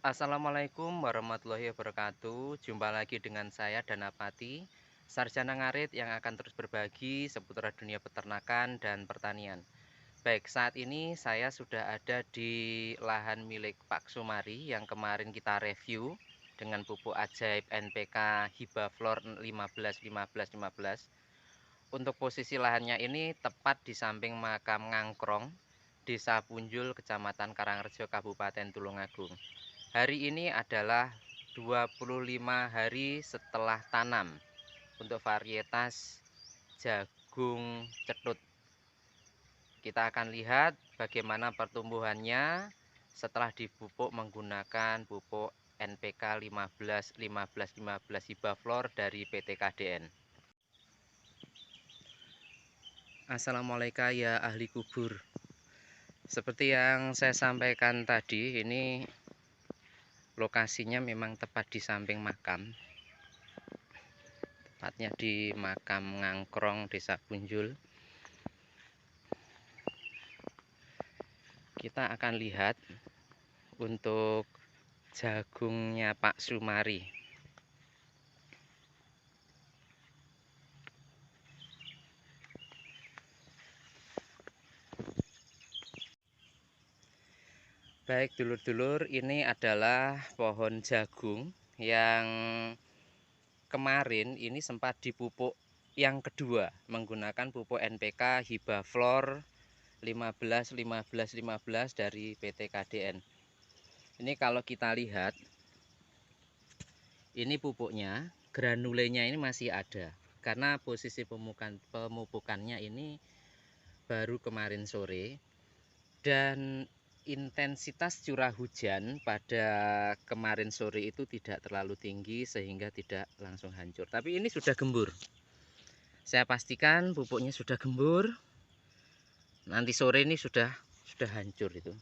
Assalamualaikum warahmatullahi wabarakatuh. Jumpa lagi dengan saya Danapati, sarjana ngarit yang akan terus berbagi seputar dunia peternakan dan pertanian. Baik, saat ini saya sudah ada di lahan milik Pak Sumari yang kemarin kita review dengan pupuk ajaib NPK Hibaflor 15 15 15. Untuk posisi lahannya ini tepat di samping makam Ngangkrong, Desa Punjul, Kecamatan Karangrejo, Kabupaten Tulungagung. Hari ini adalah 25 hari setelah tanam untuk varietas jagung cetut. Kita akan lihat bagaimana pertumbuhannya setelah dipupuk menggunakan pupuk NPK 15 15 15 Hibaflor dari PT KDN. Assalamualaikum ya ahli kubur. Seperti yang saya sampaikan tadi, ini lokasinya memang tepat di samping makam, tepatnya di makam Ngangkrong, Desa Punjul. Kita akan lihat untuk jagungnya Pak Sumari. Baik dulur-dulur, ini adalah pohon jagung yang kemarin ini sempat dipupuk yang kedua menggunakan pupuk NPK Hibaflor 15 15 15 dari PT KDN. Ini kalau kita lihat, ini pupuknya, granulenya ini masih ada karena posisi pemupukannya ini baru kemarin sore, dan intensitas curah hujan pada kemarin sore itu tidak terlalu tinggi sehingga tidak langsung hancur. Tapi ini sudah gembur. Saya pastikan pupuknya sudah gembur. Nanti sore ini sudah hancur itu.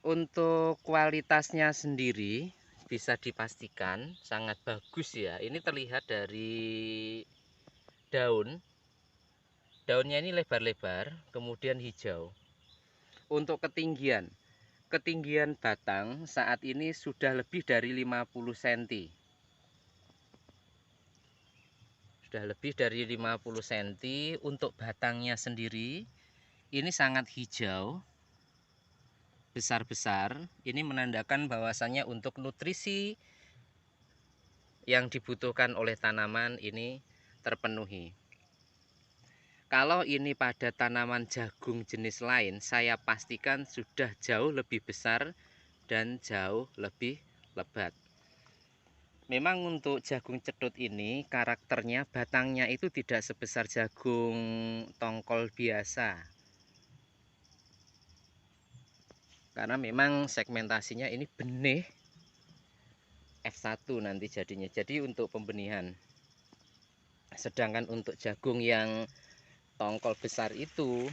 Untuk kualitasnya sendiri bisa dipastikan sangat bagus ya. Ini terlihat dari daun. Daunnya ini lebar-lebar, kemudian hijau. Untuk ketinggian batang saat ini sudah lebih dari 50 cm. Sudah lebih dari 50 cm. Untuk batangnya sendiri ini sangat hijau, besar-besar. Ini menandakan bahwasannya untuk nutrisi yang dibutuhkan oleh tanaman ini terpenuhi. Kalau ini pada tanaman jagung jenis lain, saya pastikan sudah jauh lebih besar dan jauh lebih lebat. Memang untuk jagung cetut ini karakternya batangnya itu tidak sebesar jagung tongkol biasa. Karena memang segmentasinya ini benih F1 nanti jadinya. Jadi untuk pembenihan. Sedangkan untuk jagung yang tongkol besar itu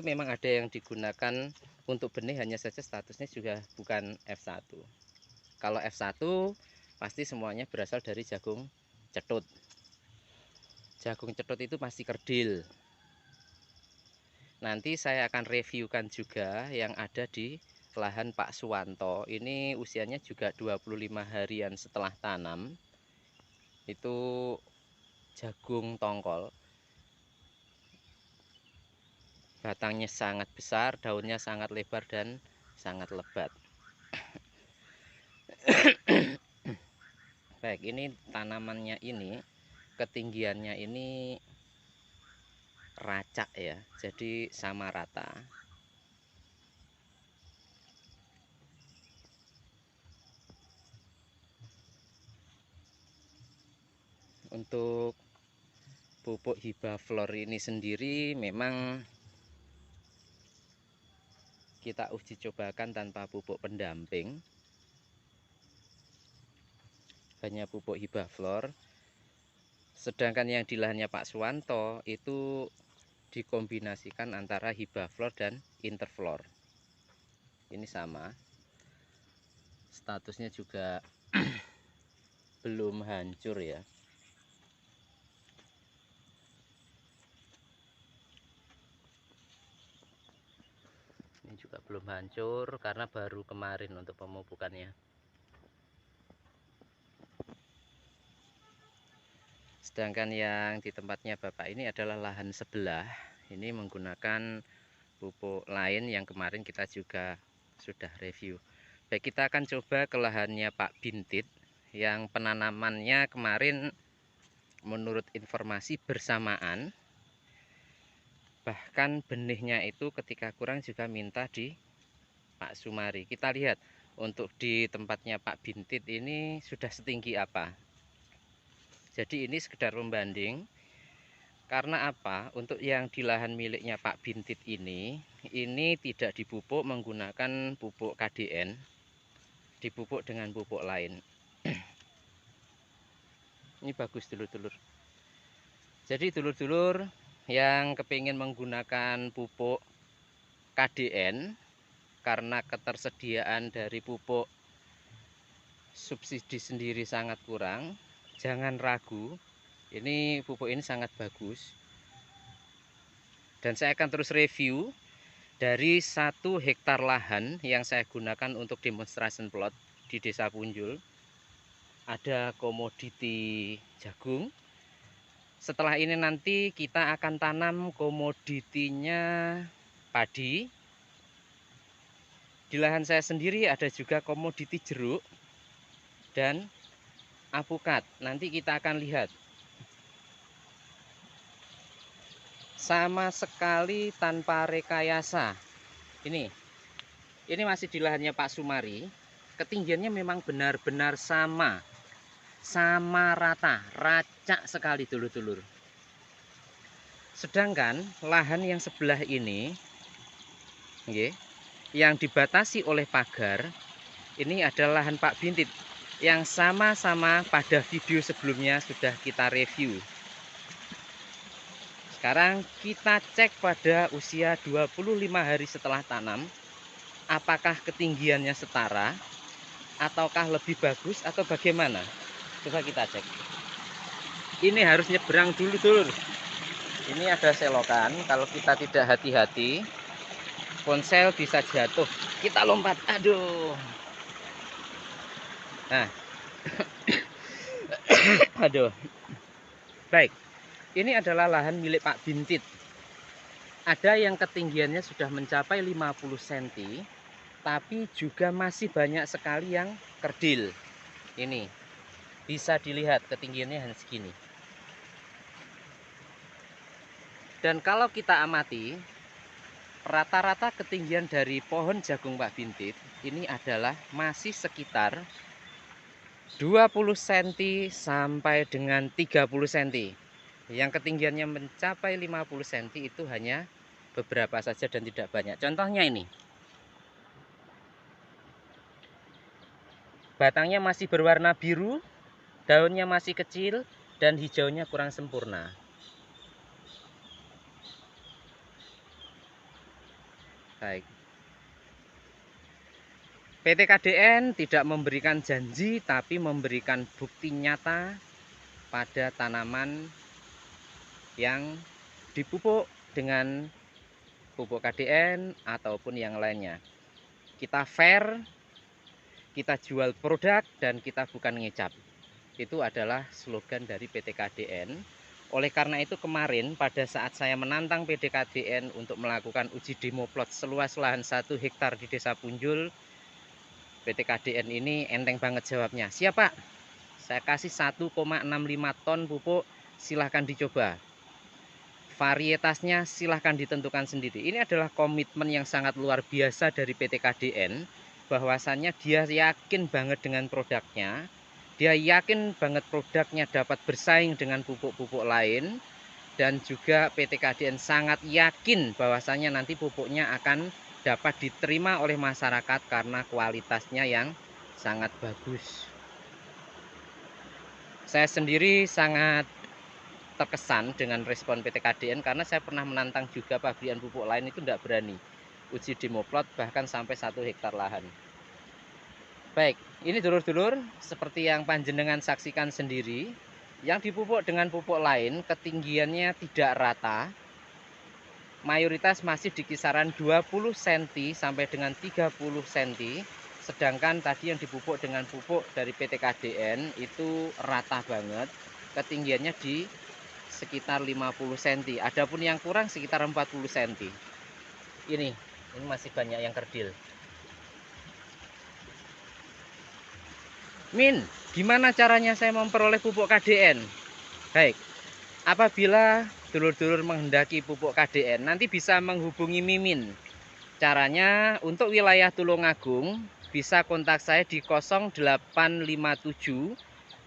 memang ada yang digunakan untuk benih, hanya saja statusnya juga bukan F1. Kalau F1 pasti semuanya berasal dari jagung cetut. Jagung cetut itu pasti kerdil. Nanti saya akan reviewkan juga yang ada di lahan Pak Suwanto. Ini usianya juga 25 harian setelah tanam. Itu jagung tongkol. Batangnya sangat besar, daunnya sangat lebar dan sangat lebat. Baik, ini tanamannya ini ketinggiannya ini racak ya, jadi sama rata. Untuk pupuk Hibaflor ini sendiri memang kita uji cobakan tanpa pupuk pendamping, hanya pupuk Hibaflor. Sedangkan yang di lahannya Pak Suwanto itu dikombinasikan antara Hibaflor dan Interflor. Ini sama, statusnya juga belum hancur ya. Ini juga belum hancur karena baru kemarin untuk pemupukannya. Sedangkan yang di tempatnya Bapak ini adalah lahan sebelah. Ini menggunakan pupuk lain yang kemarin kita juga sudah review. Baik, kita akan coba ke lahannya Pak Bintit yang penanamannya kemarin menurut informasi bersamaan. Bahkan benihnya itu ketika kurang juga minta di Pak Sumari. Kita lihat untuk di tempatnya Pak Bintit ini sudah setinggi apa. Jadi ini sekedar pembanding. Karena apa? Untuk yang di lahan miliknya Pak Bintit ini tidak dipupuk menggunakan pupuk KDN, dipupuk dengan pupuk lain. Ini bagus dulur-dulur. Jadi dulur-dulur yang kepingin menggunakan pupuk KDN karena ketersediaan dari pupuk subsidi sendiri sangat kurang, jangan ragu. Ini pupuk ini sangat bagus. Dan saya akan terus review dari 1 hektar lahan yang saya gunakan untuk demonstration plot di Desa Punjul. Ada komoditi jagung. Setelah ini nanti kita akan tanam komoditinya padi. Di lahan saya sendiri ada juga komoditi jeruk dan apukat. Nanti kita akan lihat. Sama sekali tanpa rekayasa. Ini masih di lahannya Pak Sumari. Ketinggiannya memang benar-benar sama rata, racak sekali dulur-dulur. Sedangkan lahan yang sebelah ini, yang dibatasi oleh pagar, ini adalah lahan Pak Bintit yang sama-sama pada video sebelumnya sudah kita review. Sekarang kita cek pada usia 25 hari setelah tanam, apakah ketinggiannya setara, ataukah lebih bagus, atau bagaimana? Coba kita cek. Ini harus nyebrang dulu dulur. Ini ada selokan, kalau kita tidak hati-hati, ponsel bisa jatuh. Kita lompat, aduh. Nah, aduh. Baik, ini adalah lahan milik Pak Bintit. Ada yang ketinggiannya sudah mencapai 50 cm, tapi juga masih banyak sekali yang kerdil. Ini bisa dilihat ketinggiannya hanya segini. Dan kalau kita amati, rata-rata ketinggian dari pohon jagung Pak Bintit ini adalah masih sekitar 20 cm sampai dengan 30 cm. Yang ketinggiannya mencapai 50 cm itu hanya beberapa saja dan tidak banyak. Contohnya ini. Batangnya masih berwarna biru, daunnya masih kecil, dan hijaunya kurang sempurna. Baik. PT KDN tidak memberikan janji, tapi memberikan bukti nyata pada tanaman yang dipupuk dengan pupuk KDN ataupun yang lainnya. Kita fair, kita jual produk, dan kita bukan ngecap. Itu adalah slogan dari PT KDN. Oleh karena itu kemarin pada saat saya menantang PT KDN untuk melakukan uji demo plot seluas lahan 1 hektar di Desa Punjul, PT KDN ini enteng banget jawabnya. Siap Pak, saya kasih 1,65 ton pupuk, silahkan dicoba. Varietasnya silahkan ditentukan sendiri. Ini adalah komitmen yang sangat luar biasa dari PT KDN, bahwasannya dia yakin banget dengan produknya. Dia yakin banget produknya dapat bersaing dengan pupuk-pupuk lain. Dan juga PT KDN sangat yakin bahwasannya nanti pupuknya akan dapat diterima oleh masyarakat karena kualitasnya yang sangat bagus. Saya sendiri sangat terkesan dengan respon PT KDN karena saya pernah menantang juga pabrikan pupuk lain itu tidak berani uji demo plot bahkan sampai 1 hektar lahan. Baik, ini dulur-dulur seperti yang panjenengan saksikan sendiri, yang dipupuk dengan pupuk lain ketinggiannya tidak rata, mayoritas masih di kisaran 20 cm sampai dengan 30 cm. Sedangkan tadi yang dipupuk dengan pupuk dari PT KDN itu rata banget, ketinggiannya di sekitar 50 cm. Adapun yang kurang sekitar 40 cm. Ini masih banyak yang kerdil. Min, gimana caranya saya memperoleh pupuk KDN? Baik, apabila dulur-dulur menghendaki pupuk KDN, nanti bisa menghubungi Mimin. Caranya untuk wilayah Tulungagung bisa kontak saya di 0857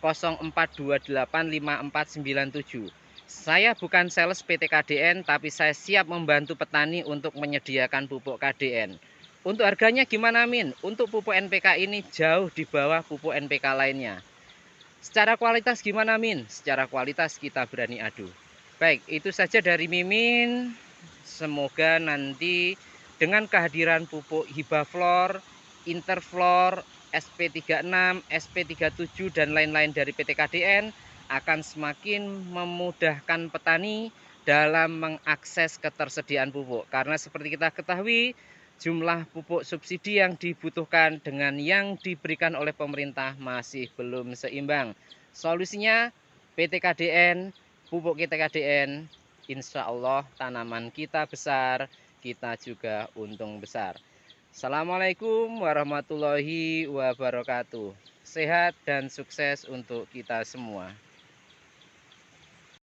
0428 5497. Saya bukan sales PT KDN, tapi saya siap membantu petani untuk menyediakan pupuk KDN. Untuk harganya gimana, Min? Untuk pupuk NPK ini jauh di bawah pupuk NPK lainnya. Secara kualitas gimana, Min? Secara kualitas kita berani adu. Baik, itu saja dari Mimin. Semoga nanti dengan kehadiran pupuk Hibaflor, Interflor, SP36, SP37 dan lain-lain dari PT KDN akan semakin memudahkan petani dalam mengakses ketersediaan pupuk. Karena seperti kita ketahui, jumlah pupuk subsidi yang dibutuhkan dengan yang diberikan oleh pemerintah masih belum seimbang. Solusinya PT KDN, pupuk PT KDN, insya Allah tanaman kita besar, kita juga untung besar. Assalamualaikum warahmatullahi wabarakatuh. Sehat dan sukses untuk kita semua.